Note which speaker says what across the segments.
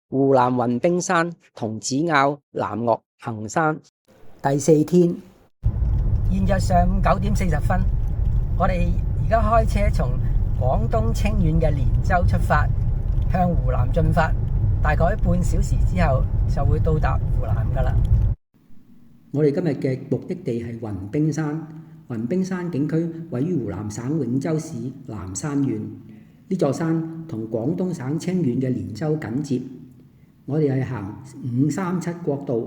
Speaker 1: 湖南雲冰山童子坳南嶽衡山第4天，現日上午9點40分，我哋而家開車從廣東清遠嘅連州出發，向湖南進發，大概半小時之後就會到達湖南㗎喇。我哋今日嘅目的地係雲冰山。雲冰山景區位於湖南省永州市南山縣，呢座山同廣東省清遠嘅連州緊接。我哋係行537國道，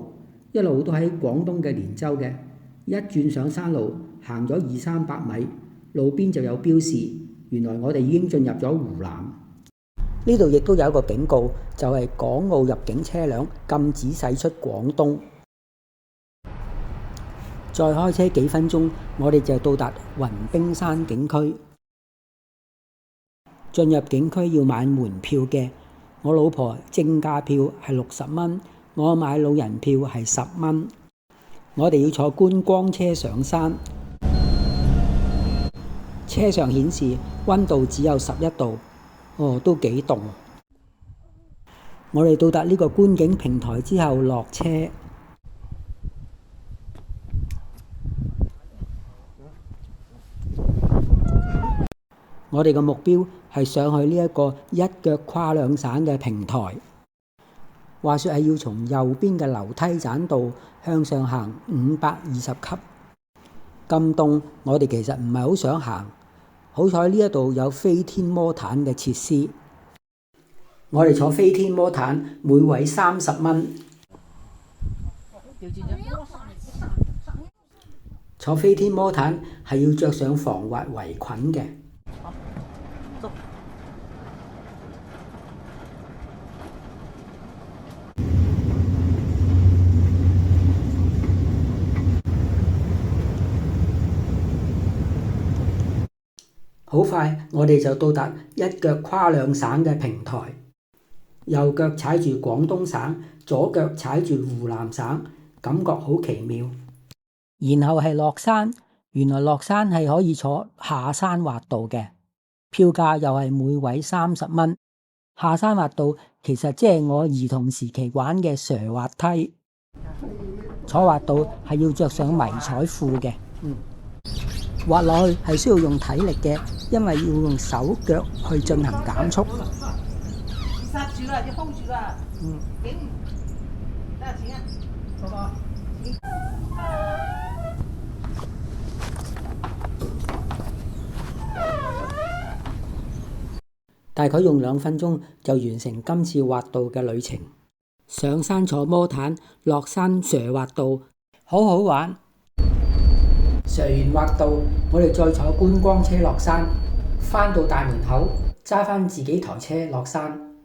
Speaker 1: 一路都喺廣東嘅連州嘅。一轉上山路，行咗200-300米，路邊就有標示，原來我哋已經進入咗湖南。呢度亦都有一個警告，就係港澳入境車輛禁止駛出廣東。再開車幾分鐘，我哋就到達雲冰山景區。進入景區要買門票嘅，我老婆正價票係60蚊，我買老人票係10蚊。我哋要坐觀光車上山，車上顯示溫度只有11度，都幾凍。我哋到達呢個觀景平台之後落車。我哋嘅目標係上去呢一個一腳跨兩省嘅平台。話說係要從右邊嘅樓梯棧道向上行520級。咁凍，我哋其實唔係好想行。好彩呢一度有飛天魔毯嘅設施。我哋坐飛天魔毯，每位30蚊。坐飛天魔毯係要着上防滑圍裙嘅。好快，我哋就到達一腳跨兩省嘅平台，右腳踩住廣東省，左腳踩住湖南省，感覺好奇妙。然後係落山，原來落山係可以坐下山滑道嘅，票價又係每位30蚊。下山滑道其實即係我兒童時期玩嘅蛇滑梯。坐滑道係要着上迷彩褲嘅。滑落去係需要用體力嘅，因為要用手腳去進行減速。剎住啦，要 hold 住啦。幾多錢啊？嗰個。大概用2分鐘就完成今次滑道嘅旅程。上山坐魔毯，落山蛇滑道，好好玩。蛇完滑道，我哋再坐觀光車落山，返到大門口，揸返自己台車落山。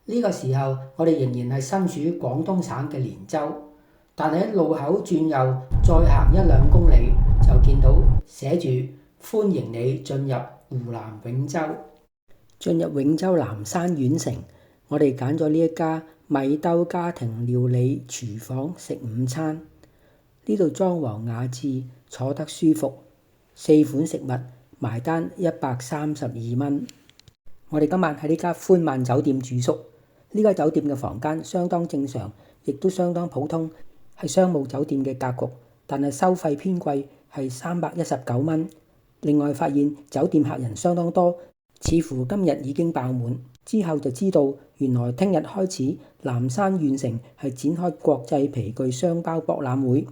Speaker 1: 呢個時候，我哋仍然係身處廣東省嘅連州，但係喺路口轉右，再行1-2公里，就見到寫住歡迎你進入湖南永州。進入永州南山縣城，我哋揀咗呢一家米兜家庭料理廚房食午餐。呢度裝潢雅致，坐得舒服，4款食物埋單132蚊。我哋今晚喺呢家歡萬酒店住宿。呢家酒店嘅房間相當正常，亦都相當普通，係商務酒店嘅格局，但係收費偏貴，係319蚊。另外發現酒店客人相當多，似乎今日已經爆滿。之後就知道原來聽日開始南山縣城係展開國際皮具商包博覽會，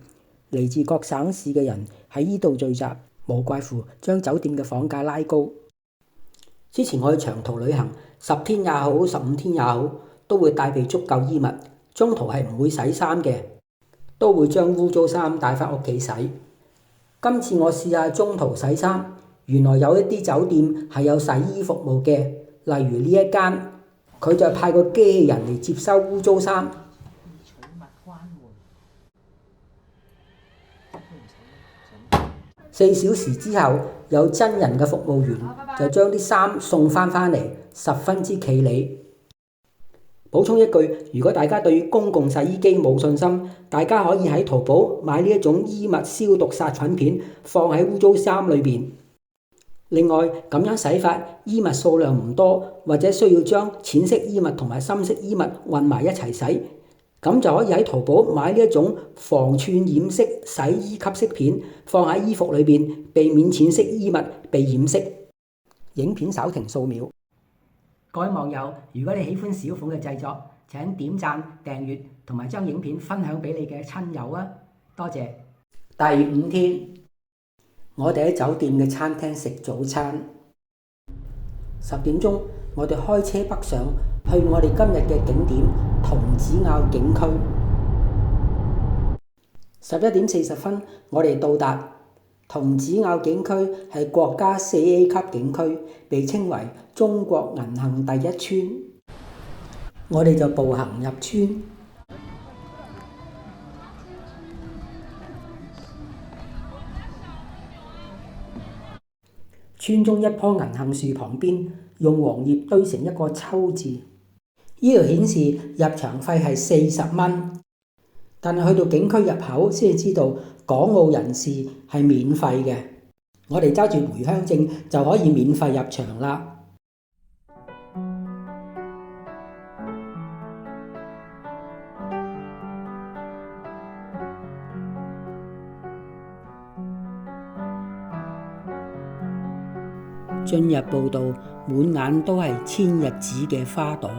Speaker 1: 嚟自各省市嘅人喺呢度聚集，無怪乎將酒店嘅房價拉高。之前我去長途旅行，10天也好，15天也好，都會帶備足夠衣物，中途係唔會洗衫嘅，都會將污糟衫帶返屋企洗。今次我試下中途洗衫，原來有一啲酒店係有洗衣服務嘅，例如呢一間，佢就派個機器人嚟接收污糟衫。4小時之後，有真人嘅服務員就將啲衫送返嚟，十分之企理。補充一句，如果大家對於公共洗衣機冇信心，大家可以喺淘寶買呢一種衣物消毒殺菌片，放喺污糟衫裏邊。另外，咁樣洗法，衣物數量唔多，或者需要將淺色衣物同埋深色衣物混埋一齊洗，咁就可以喺淘寶買呢一種防串染色洗衣吸色片，放喺衣服裏邊，避免淺色衣物被染色。影片稍停數秒。各位網友，如果你喜歡小鳳嘅製作，請點讚、訂閱同埋將影片分享俾你嘅親友啊！多謝。第5天，我哋喺酒店嘅餐廳食早餐。10點鐘，我哋開車北上去我哋今日嘅景點童子坳景區。11點40分，我哋到達。童子坳景區係國家4A 級景區，被稱為中國銀杏第一村。我哋就步行入村。村中一棵銀杏樹旁邊，用黃葉堆成一個秋字。呢度顯示入場費係40蚊，但係去到景區入口先至知道港澳人士係免費嘅。我哋揸住回鄉證就可以免費入場啦。進入步道，滿眼都係千日紙嘅花朵。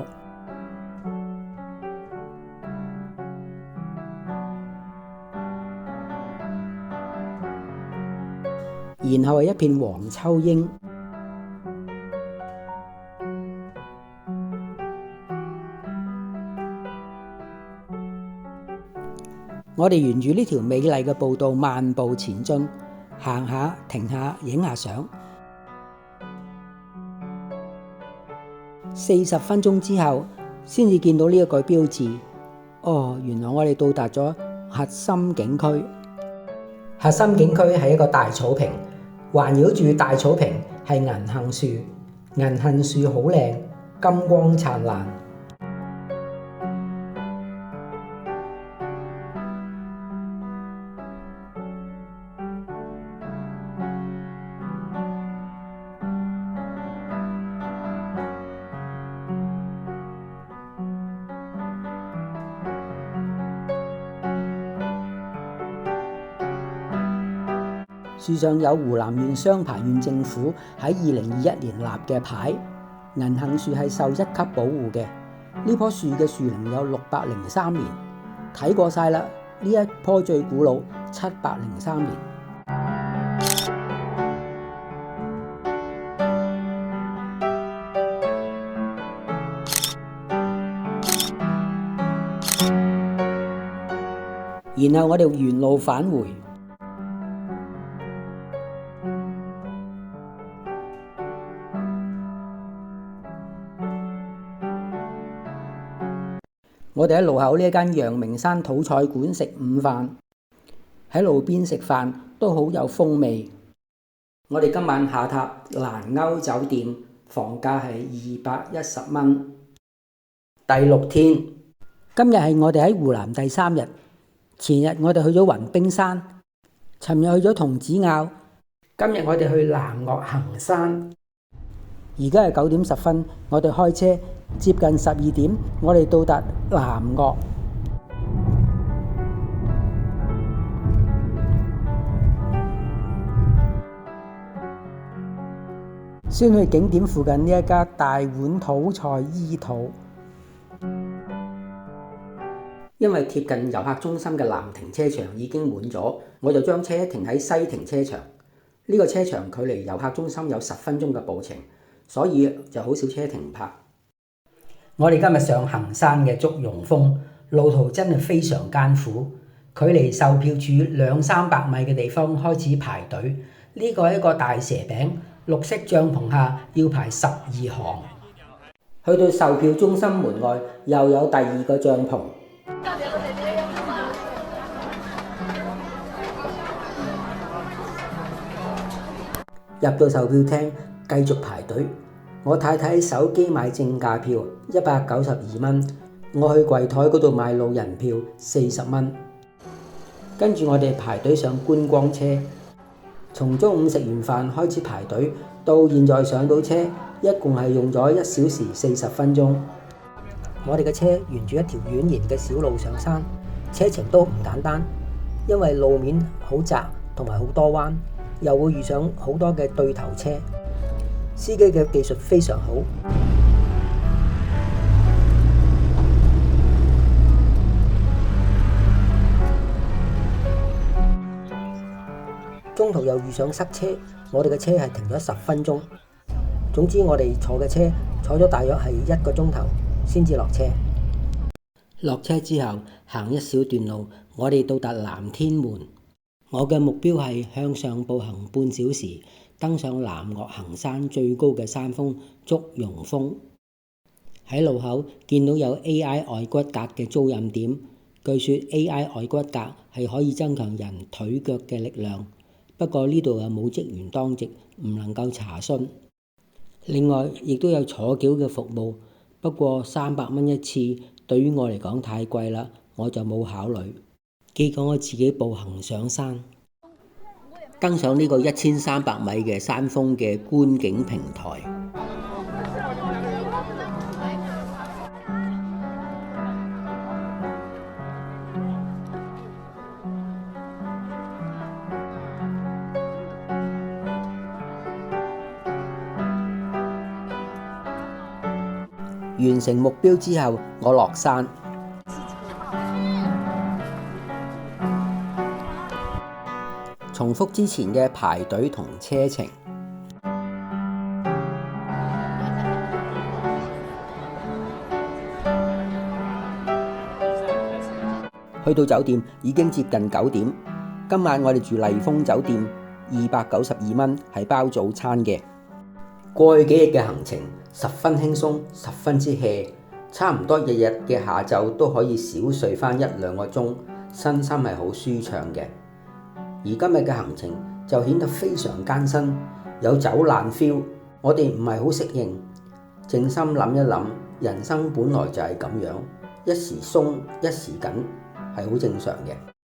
Speaker 1: 然後係一片黃秋英。我哋沿住呢條美麗嘅步道漫步前進，行下停下影下相。40分鐘之後，先至見到呢一個標誌。哦，原來我哋到達咗核心景區。核心景區係一個大草坪，環繞住大草坪係銀杏樹，銀杏樹好靚，金光燦爛。樹上有湖南縣雙牌縣政府喺2021年立嘅牌，銀杏樹係受1級保護嘅。呢棵樹嘅樹齡有603年，睇過晒啦。呢一棵最古老，703年。然後我哋沿路返回。我哋喺路口呢一間陽明山土菜館食午飯，喺路邊食飯都好有風味。我哋今晚下榻蘭鷗酒店，房價係210蚊。第6天，今日係我哋喺湖南第3日。前日我哋去咗雲冰山，尋日去咗童子坳，今日我哋去南岳衡山。而家係9點10分，我哋開車，接近12點，我哋到達南岳。先去景點附近呢一家大碗土菜醫肚，因為貼近遊客中心嘅南停車場已經滿咗，我就將車停喺西停車場。呢個車場距離遊客中心有10分鐘嘅步程，所以就好少車停泊。我哋今日上衡山嘅祝融峰，路途真係非常艱苦，距離售票處200-300米嘅地方開始排隊。呢個係一個大蛇餅，綠色帳篷下要排12行。去到售票中心門外又有第2個帳篷。入到售票廳繼續排隊。我太太喺手機買正價票192蚊，我去櫃台嗰度買老人票40蚊。跟住我哋排隊上觀光車，從中午食完飯開始排隊，到現在上到車，一共係用咗1小時40分鐘。我哋嘅車沿住一條蜿蜒嘅小路上山，車程都唔簡單，因為路面好窄同埋好多彎，又會遇上好多嘅對頭車。司機嘅技術非常好。中途又遇上塞車，我哋嘅車係停咗10分鐘。總之我哋坐嘅車坐咗大約係1個鐘頭先至落車。落車之後行一小段路，我哋到達南天門。我嘅目標係向上步行半小時，登上南岳衡山最高嘅山峰祝融峰。喺路口見到有 AI 外骨骼嘅租賃點，據說 AI 外骨骼係可以增強人腿腳嘅力量。不過呢度又冇職員當值，唔能夠查詢。另外亦都有坐轎嘅服務，不過300蚊一次，對於我嚟講太貴啦，我就冇考慮。結果我自己步行上山，登上呢個1300米嘅山峰嘅觀景平台。完成目標之後，我落山。重複之前嘅排隊同車程。去到酒店已經接近9點。今晚我哋住麗峰酒店，292蚊係包早餐嘅。過去幾日嘅行程十分輕鬆，十分之 hea， 差唔多日日嘅下晝都可以小睡翻1-2個鐘，身心係好舒暢嘅。而今日嘅行程就顯得非常艱辛，有走爛 feel， 我哋唔係好適應。靜心諗一諗，人生本來就係咁樣，一時鬆一時緊係好正常嘅。